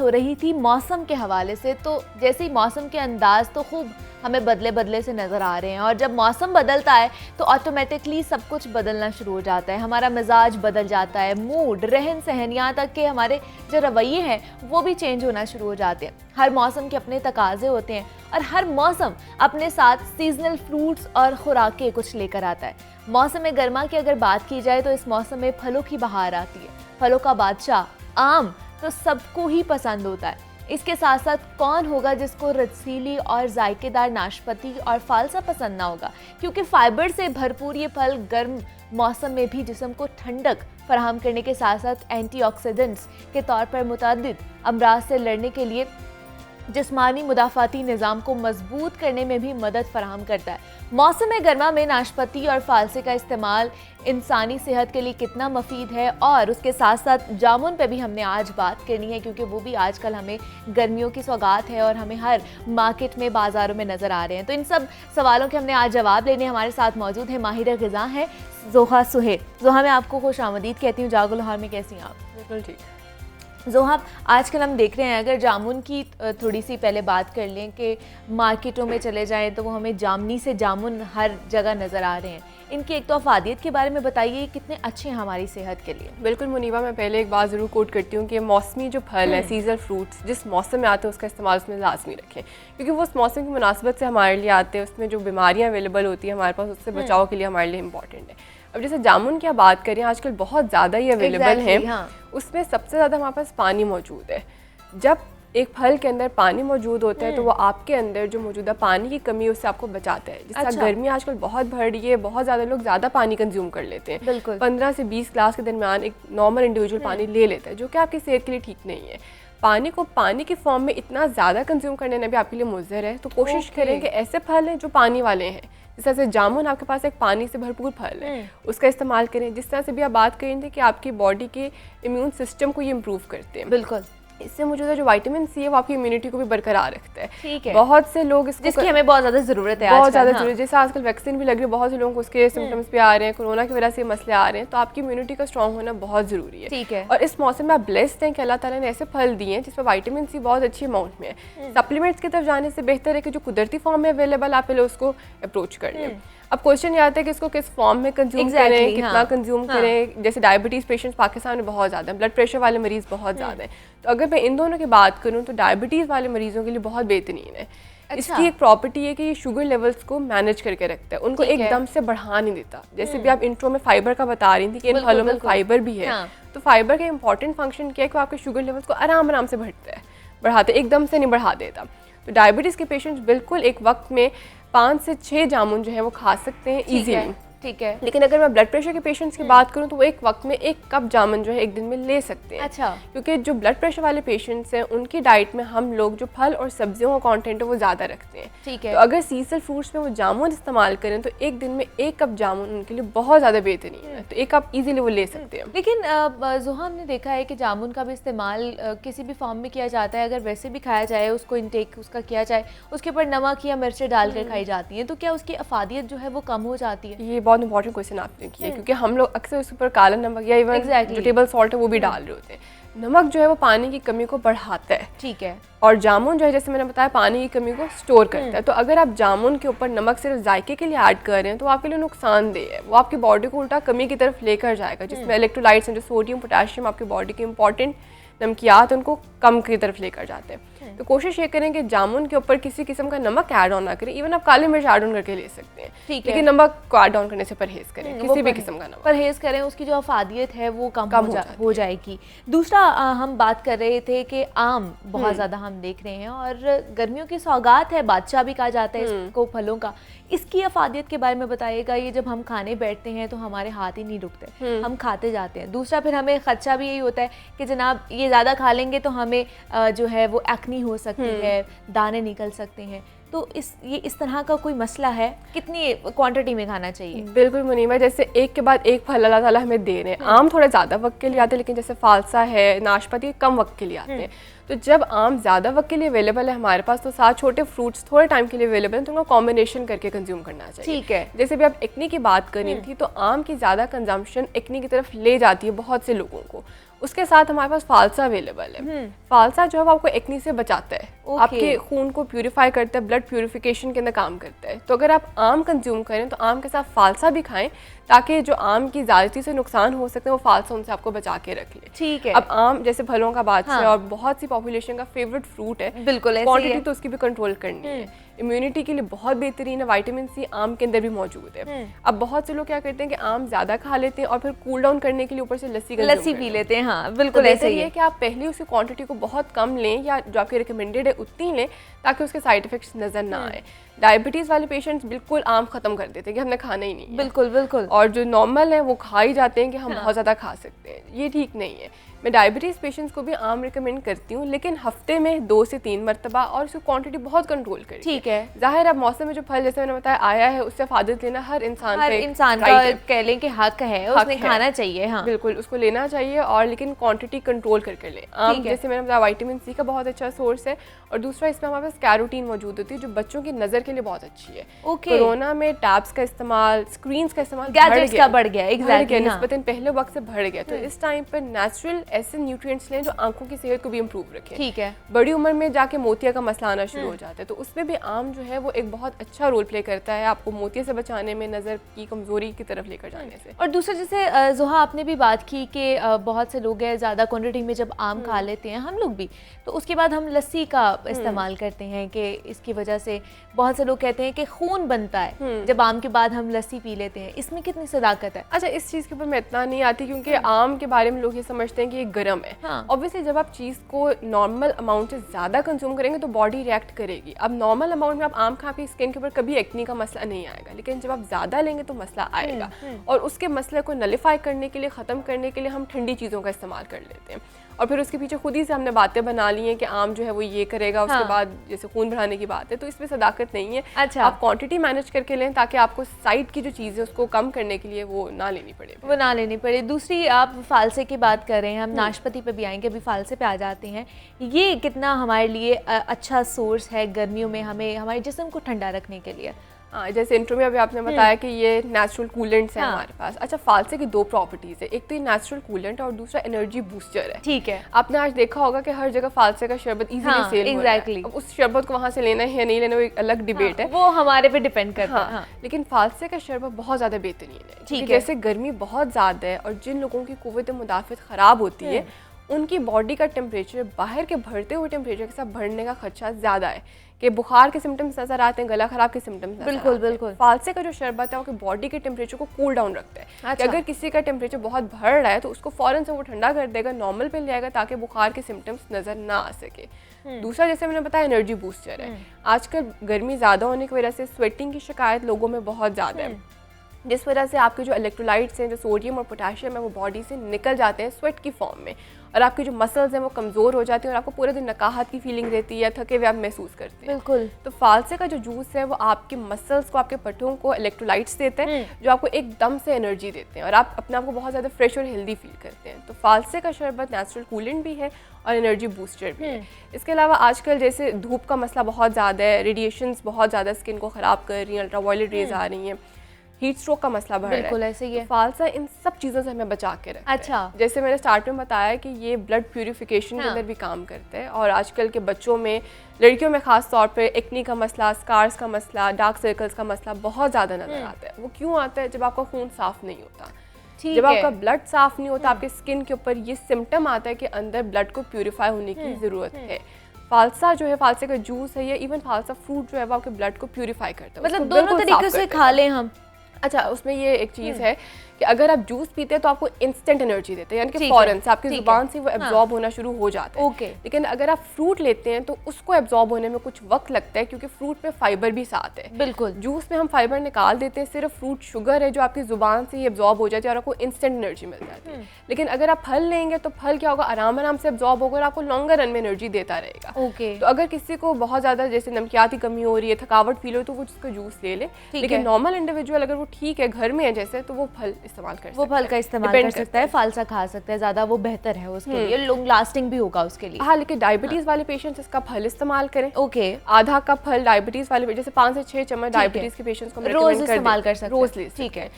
हो रही थी मौसम के हवाले से, तो जैसे ही मौसम के अंदाज तो खूब हमें बदले बदले से नज़र आ रहे हैं, और जब मौसम बदलता है तो ऑटोमेटिकली सब कुछ बदलना शुरू हो जाता है। हमारा मिजाज बदल जाता है, मूड, रहन सहन, यहाँ तक कि हमारे जो रवैये हैं वो भी चेंज होना शुरू हो जाते हैं। हर मौसम के अपने तकाजे होते हैं और हर मौसम अपने साथ सीजनल फ्रूट्स और खुराकें कुछ लेकर आता है। मौसम गर्मा की अगर बात की जाए तो इस मौसम में फलों की बहार आती है। फलों का बादशाह आम तो सबको ही पसंद होता है। इसके साथ साथ कौन होगा जिसको रसीली और जायकेदार नाशपाती और फालसा पसंद ना होगा, क्योंकि फाइबर से भरपूर ये फल गर्म मौसम में भी जिस्म को ठंडक फराहम करने के साथ साथ एंटीऑक्सीडेंट्स के तौर पर मुतअद्दिद अमराज से लड़ने के लिए जिस्मानी मुदाफ़ाती निज़ाम को मजबूत करने में भी मदद फराहम करता है। मौसम गर्मा में नाशपाती और फालसे का इस्तेमाल इंसानी सेहत के लिए कितना मुफीद है, और उसके साथ साथ जामुन पे भी हमने आज बात करनी है, क्योंकि वो भी आजकल हमें गर्मियों की सौगात है और हमें हर मार्केट में, बाज़ारों में नज़र आ रहे हैं। तो इन सब सवालों के हमने आज जवाब लेने हमारे साथ मौजूद है माहिर ग़िज़ा है ज़ोहा सुहेल। ज़ोहा, मैं आपको खुश आमदीद कहती हूँ। जागो लाहौर में कैसी हैं आप? बिल्कुल ठीक। ज़ोहा, आजकल हम देख रहे हैं, अगर जामुन की थोड़ी सी पहले बात कर लें कि मार्केटों में चले जाएं तो वो हमें जामनी से जामुन हर जगह नज़र आ रहे हैं। इनकी एक तो अफादियत के बारे में बताइए, कितने अच्छे हैं हमारी सेहत के लिए? बिल्कुल मुनीबा, मैं पहले एक बात ज़रूर कोट करती हूँ कि मौसमी जो फल है, सीजनल फ्रूट्स, जिस मौसम में आते हैं उसका इस्तेमाल उसमें लाजमी रखें, क्योंकि वो उस मौसम की मुनासिबत से हमारे लिए आते हैं। उसमें जो बीमारियाँ अवेलेबल होती हैं हमारे पास, उससे बचाव के लिए हमारे लिए इंपॉर्टेंट है। अब जैसे जामुन की बात करें, आजकल बहुत ज़्यादा ही अवेलेबल है। हाँ। उसमें सबसे ज़्यादा हमारे पास पानी मौजूद है। जब एक फल के अंदर पानी मौजूद होता है तो वो आपके अंदर जो मौजूदा पानी की कमी है उससे आपको बचाता है। जिससे गर्मी आजकल बहुत बढ़ रही है, बहुत ज़्यादा लोग ज़्यादा पानी कंज्यूम कर लेते हैं। 15 से 20 ग्लास के दरमियान एक नॉर्मल इंडिविजुअल पानी ले लेता है, जो कि आपकी सेहत के लिए ठीक नहीं है। पानी को पानी की फॉर्म में इतना ज़्यादा कंज्यूम करने में भी आपके लिए मुज़र है। तो कोशिश करें कि ऐसे फल हैं जो पानी वाले हैं, जिस तरह से जामुन आपके पास एक पानी से भरपूर फल है, उसका इस्तेमाल करें। जिस तरह से भी आप बात करें थे कि आपकी बॉडी के इम्यून सिस्टम को ये इम्प्रूव करते हैं। बिल्कुल, इससे मौजूदा जो विटामिन सी है वो आपकी इम्यूनिटी को भी बरकरार रखता है। ठीक है। बहुत से लोग इसको, जिसकी हमें बहुत ज़्यादा ज़रूरत है, बहुत ज़्यादा ज़रूरत है। जैसे आजकल वैक्सीन भी लग रही है, बहुत से लोगों को उसके सिम्टम्स भी आ रहे हैं, कोरोना की वजह से मसले आ रहे हैं। तो आपकी इम्यूनिटी का स्ट्रॉन्ग होना बहुत ज़रूरी है। ठीक है। और इस मौसम में आप ब्लेस्ड हैं कि अल्लाह ताला ने ऐसे फल दिए हैं जिसमें विटामिन सी बहुत अच्छी अमाउंट में है। सप्लीमेंट्स की तरफ जाने से बेहतर है कि जो कुदरती फॉर्म में अवेलेबल, आप पहले उसको अप्रोच कर लें। अब क्वेश्चन ये आता है कि इसको किस फॉर्म में कंज्यूम करें, कितना कंज्यूम करें। जैसे डायबिटीज़ पेशेंट्स पाकिस्तान में बहुत ज़्यादा हैं, ब्लड प्रेशर वाले मरीज़ बहुत ज़्यादा हैं। तो अगर मैं इन दोनों की बात करूँ तो डायबिटीज़ वाले मरीज़ों के लिए बहुत बेहतरीन है। इसकी एक प्रॉपर्टी है कि ये शुगर लेवल्स को मैनेज करके रखता है, उनको एकदम से बढ़ा नहीं देता। जैसे भी आप इंट्रो में फाइबर का बता रही थी कि इन फलों में फाइबर भी है, तो फाइबर का इंपॉर्टेंट फंक्शन क्या है कि आपके शुगर लेवल्स को आराम आराम से बढ़ाते, एकदम से नहीं बढ़ा देता। तो डायबिटीज़ के पेशेंट्स बिल्कुल एक वक्त में 5 से 6 जामुन जो है वो खा सकते हैं ईजीली। ठीक है। लेकिन अगर मैं ब्लड प्रेशर के पेशेंट्स की बात करूं तो वो एक वक्त में 1 कप जामुन जो है एक दिन में ले सकते हैं। अच्छा। क्योंकि जो ब्लड प्रेशर वाले पेशेंट्स हैं उनकी डाइट में हम लोग जो फल और सब्जियों का कंटेंट है वो ज़्यादा रखते हैं। ठीक है। तो अगर सीजनल फ्रूट्स में वो जामुन इस्तेमाल करें तो एक दिन में 1 कप जामुन उनके लिए बहुत ज़्यादा बेहतरीन है। तो 1 कप ईजिली वो ले सकते हैं। लेकिन ज़ोहा, हमने देखा है कि जामुन का भी इस्तेमाल किसी भी फॉर्म में किया जाता है। अगर वैसे भी खाया जाए, उसको इंटेक उसका किया जाए, उसके ऊपर नमक या मिर्चें डालकर खाई जाती हैं, तो क्या उसकी अफादियत जो है वो कम हो जाती है? ये बहुत इंपॉर्टेंट क्वेश्चन आपने किया, क्योंकि हम लोग अक्सर उसके ऊपर काला नमक या इवन जो टेबल सॉल्ट है वो भी डाल रहे होते हैं। नमक जो है वो पानी की कमी को बढ़ाता है। ठीक है। और जामुन जो है, जैसे मैंने बताया, पानी की कमी को स्टोर करता है। तो अगर आप जामुन के ऊपर नमक सिर्फ जायके के लिए ऐड कर रहे हैं तो आपके लिए नुकसानदेह है। वो आपकी बॉडी को उल्टा कमी की तरफ लेकर जाएगा, जिसमें इलेक्ट्रोलाइट्स हैं, जो सोडियम पोटेशियम आपकी बॉडी के इंपॉर्टेंट नमकियात उनको कम की तरफ लेकर जाते हैं। तो कोशिश ये करें कि जामुन के ऊपर किसी किस्म का नमक ऐड ऑन ना करें। इवन आप काली मिर्च ऐड ऑन करके ले सकते हैं, लेकिन नमक को ऐड ऑन करने से परहेज करें। किसी भी किस्म का नमक परहेज करें, उसकी जो अफादियत है वो कम हो जाएगी। दूसरा, हम बात कर रहे थे कि आम बहुत ज़्यादा हम देख रहे हैं और गर्मियों की सौगात है, बादशाह भी कहा जाता है इसको फलों का। इसकी अफादियत के बारे में बताइएगा। ये जब हम खाने बैठते हैं तो हमारे हाथ ही नहीं रुकते, हम खाते जाते हैं। दूसरा, फिर हमें खदशा भी यही होता है कि जनाब ये ज़्यादा खा लेंगे तो हमें जो है वो एक्नी हो सकती है, दाने निकल सकते हैं। तो इस तरह का कोई मसला है? कितनी क्वांटिटी में खाना चाहिए? बिल्कुल मुनीमा, जैसे एक के बाद एक फल अल्लाह ताला हमें दे रहे हैं। आम थोड़ा ज़्यादा वक्त के लिए आते हैं, लेकिन जैसे फालसा है, नाशपाती कम वक्त के लिए आते हैं। तो जब आम ज़्यादा वक्त के लिए अवेलेबल है हमारे पास, तो साथ छोटे फ्रूट्स थोड़े टाइम के लिए अवेलेबल हैं, तो उनका कॉम्बिनेशन करके कंज्यूम करना चाहिए। ठीक है। जैसे भी आप एक्नी की बात करी थी, तो आम की ज़्यादा कंजम्पशन एक्नी की तरफ ले जाती है बहुत से लोगों को। उसके साथ हमारे पास फालसा अवेलेबल है। फालसा जो है वो आपको एक्नी से बचाता है, आपके खून को प्यूरिफाई करता है, ब्लड प्यूरिफिकेशन के अंदर काम करता है। तो अगर आप आम कंज्यूम करें तो आम के साथ फालसा भी खाएं, ताकि जो आम की ज़्यादती से नुकसान हो सकते हैं वो फालसा उनसे आपको बचा के रख ले। ठीक है। अब आम जैसे फलों का बादशाह है और बहुत सी पॉपुलेशन का फेवरेट फ्रूट है, बिल्कुल क्वांटिटी तो उसकी भी कंट्रोल करनी है। इम्यूनिटी के लिए बहुत बेहतरीन है, विटामिन सी आम के अंदर भी मौजूद है। अब बहुत से लोग क्या करते हैं कि आम ज़्यादा खा लेते हैं और फिर कूल डाउन करने के लिए ऊपर से लस्सी पी लेते हैं। हाँ बिल्कुल, तो ऐसे ही है कि आप पहले उसकी क्वांटिटी को बहुत कम लें या जो आपकी रिकमेंडेड है उतनी लें, ताकि उसके साइड इफेक्ट्स नज़र ना आए। डायबिटीज़ वाले पेशेंट्स बिल्कुल आम खत्म कर देते हैं कि हमने खाना ही नहीं है। बिल्कुल। और जो नॉर्मल है वो खा ही जाते हैं कि हम बहुत ज़्यादा खा सकते हैं, ये ठीक नहीं है। मैं डायबिटीज़ पेशेंट्स को भी आम रिकमेंड करती हूँ, लेकिन हफ्ते में 2 से 3 मरतबा, और उसकी क्वांटिटी बहुत कंट्रोल करें। ठीक है। जाहिर है मौसम में जो फल जैसे मैंने बताया आया है, उससे फायदा लेना हर इंसान का कह लें कि हक है, उसने खाना चाहिए। हाँ बिल्कुल, उसको लेना चाहिए, और लेकिन क्वांटिटी कंट्रोल करके लें। आम जैसे मैंने बताया विटामिन सी का बहुत अच्छा सोर्स है, और दूसरा इसमें हमारे पास कैरोटीन मौजूद होती है जो बच्चों की नज़र के लिए बहुत अच्छी है। कोरोना में टैब्स का इस्तेमाल, स्क्रीन्स का इस्तेमाल गैजेट्स का बढ़ गया, एग्जैक्टली, निस्बतन पहले वक्त से बढ़ गया। तो इस टाइम पर नेचुरल ऐसे न्यूट्रिएंट्स लें जो आंखों की सेहत को भी इम्प्रूव रखें। ठीक है। बड़ी उम्र में जाके मोतिया का मसला आना शुरू हो जाता है, तो उसमें भी आम जो है वो एक बहुत अच्छा रोल प्ले करता है आपको मोतिया से बचाने में, नज़र की कमजोरी की तरफ लेकर जाने से। और दूसरा जैसे ज़ुहा आपने भी बात की कि बहुत से लोग हैं ज़्यादा क्वांटिटी में जब आम खा लेते हैं, हम लोग भी, तो उसके बाद हम लस्सी का इस्तेमाल करते हैं कि इसकी वजह से बहुत से लोग कहते हैं कि खून बनता है जब आम के बाद हम लस्सी पी लेते हैं। इसमें कितनी सदाकत है? अच्छा, इस चीज़ के ऊपर मैं इतना नहीं आती, क्योंकि आम के बारे में लोग ये समझते हैं कि ये गर्म है। ऑब्वियसली जब आप चीज़ को नॉर्मल अमाउंट से ज़्यादा कंज्यूम करेंगे तो बॉडी रिएक्ट करेगी। अब नॉर्मल अमाउंट में आप आम खा के स्किन के ऊपर कभी एक्नी का मसला नहीं आएगा, लेकिन जब आप ज़्यादा लेंगे तो मसला आएगा। और उसके मसले को नलिफाई करने के लिए, ख़त्म करने के लिए हम ठंडी चीज़ों का इस्तेमाल कर लेते हैं, और फिर उसके पीछे खुद ही से हमने बातें बना ली हैं कि आम जो है वो ये करेगा, उसके बाद जैसे खून बढ़ाने की बात है, तो इसमें सदाकत नहीं है। अच्छा, आप क्वांटिटी मैनेज करके लें ताकि आपको साइड की जो चीज़ है उसको कम करने के लिए वो ना लेनी पड़े। दूसरी, आप फालसे की बात कर रहे हैं, हम नाशपाती पे भी आएंगे, अभी फालसे पे आ जाते हैं। ये कितना हमारे लिए अच्छा सोर्स है गर्मियों में, हमें हमारे जिस्म को ठंडा रखने के लिए? हाँ, जैसे इंट्रो में अभी आपने बताया कि ये नेचुरल कूलेंट्स हैं हमारे पास। अच्छा, फालसे की 2 प्रॉपर्टीज़ है, एक तो ये नेचुरल कूलेंट और दूसरा एनर्जी बूस्टर है। ठीक है। आपने आज देखा होगा कि हर जगह फालसे का शरबत इजीली सेल हो रहा है। अब उस शरबत को वहाँ से लेना है या नहीं लेना, वो एक अलग डिबेट है, वो हमारे पे डिपेंड करता है। लेकिन फालसे का शरबत बहुत ज़्यादा बेहतरीन है। ठीक है। जैसे गर्मी बहुत ज़्यादा है और जिन लोगों की कुव्वत मुदाफ़त ख़राब होती है, उनकी बॉडी का टेम्परेचर बाहर के बढ़ते हुए टेम्परेचर के साथ बढ़ने का खदशा ज़्यादा है, कि बुखार के सिम्टम्स नजर आते हैं, गला खराब के सिम्टम्स। बिल्कुल। फालसे का जो शरबत है वो बॉडी के टेम्परेचर को कूल डाउन रखता है। अच्छा। कि अगर किसी का टेम्परेचर बहुत बढ़ रहा है तो उसको फौरन से वो ठंडा कर देगा, नॉर्मल पे ले आएगा, ताकि बुखार के सिम्टम्स नजर ना आ सके। दूसरा, जैसे मैंने बताया, एनर्जी बूस्टर है। आजकल गर्मी ज़्यादा होने की वजह से स्वेटिंग की शिकायत लोगों में बहुत ज़्यादा है, जिस वजह से आपके जो इलेक्ट्रोलाइट्स हैं, जो सोडियम और पोटेशियम है, वो बॉडी से निकल जाते हैं स्वेट की फॉर्म में, और आपकी जो मसल्स हैं वो कमज़ोर हो जाती हैं और आपको पूरे दिन नकाहत की फीलिंग रहती है, थके हुए आप महसूस करते हैं। बिल्कुल। तो फालसे का जो जूस है वो आपके मसल्स को, आपके पट्टों को इलेक्ट्रोलाइट्स देते हैं जो आपको एकदम से एनर्जी देते हैं और आप अपने आप को बहुत ज़्यादा फ्रेश और हेल्दी फील करते हैं। तो फालसे का शरबत नेचुरल कूलेंट भी है और एनर्जी बूस्टर भी है। इसके अलावा आजकल जैसे धूप का मसला बहुत ज़्यादा है, रेडिएशंस बहुत ज़्यादा स्किन को ख़राब कर रही हैं, अल्ट्रावायलेट रेज आ रही हैं, हीट स्ट्रोक का मसला बढ़ रहा है। बिल्कुल ऐसे ही है। तो फालसा इन सब चीज़ों से हमें बचा के रखता है। अच्छा। जैसे मैंने स्टार्ट में बताया कि ये ब्लड प्यूरिफिकेशन के अंदर भी काम करता है, और आजकल के बच्चों में, लड़कियों में खास तौर पे एक्नी का मसला, स्कार्स का मसला, डार्क सर्कल्स का मसला बहुत ज़्यादा नजर आता है। वो क्यों आता है? जब आपका खून साफ नहीं होता, जब आपका ब्लड साफ नहीं होता, आपके स्किन के ऊपर ये सिम्टम आता है कि अंदर ब्लड को प्यूरिफाई होने की ज़रूरत है। फालसा जो है, फालसे का जूस है, ये इवन फालसा फ्रूट जो है वो आपके ब्लड को प्यूरिफाई करता है। मतलब दोनों तरीके से खा लें हम। अच्छा, उसमें ये एक चीज़ है कि अगर आप जूस पीते हैं तो आपको इंस्टेंट एनर्जी देते हैं, यानी कि फौरन से आपकी जुबान से वो एब्जॉर्ब होना शुरू हो जाता है। ओके। लेकिन अगर आप फ्रूट लेते हैं तो उसको एब्जॉर्ब होने में कुछ वक्त लगता है, क्योंकि फ्रूट में फाइबर भी साथ है। बिल्कुल। जूस में हम फाइबर निकाल देते हैं, सिर्फ फ्रूट शुगर है जो आपकी जुबान से ही एब्जॉर्ब हो जाती है और आपको इंस्टेंट एनर्जी मिल जाती है। लेकिन अगर आप फल लेंगे तो फल क्या होगा, आराम से एब्जॉर्ब होगा और आपको लॉन्गर रन में एनर्जी देता रहेगा। ओके। तो अगर किसी को बहुत ज़्यादा जैसे नमकियात की कमी हो रही है, थकावट फील हो, तो वो उसका जूस ले ले। लेकिन नॉर्मल इंडिविजुअल अगर वो ठीक है, घर में है जैसे, तो वो फल इस्तेमाल कर सकता है, का इस्तेमाल कर सकता है, फालसा खा सकता है, ज़्यादा वो बेहतर है उसके लिए, लॉन्ग लास्टिंग भी होगा उसके लिए। हाँ, लेकिन डायबिटीज़ वाले पेशेंट्स इसका फल इस्तेमाल करें। ओके। आधा कप फल डायबिटीज़ वाले, जैसे 5 से 6 चम्मच डायबिटीज़ के पेशेंट्स को रोज इस्तेमाल कर सकते हैं। रोज ले, ठीक है।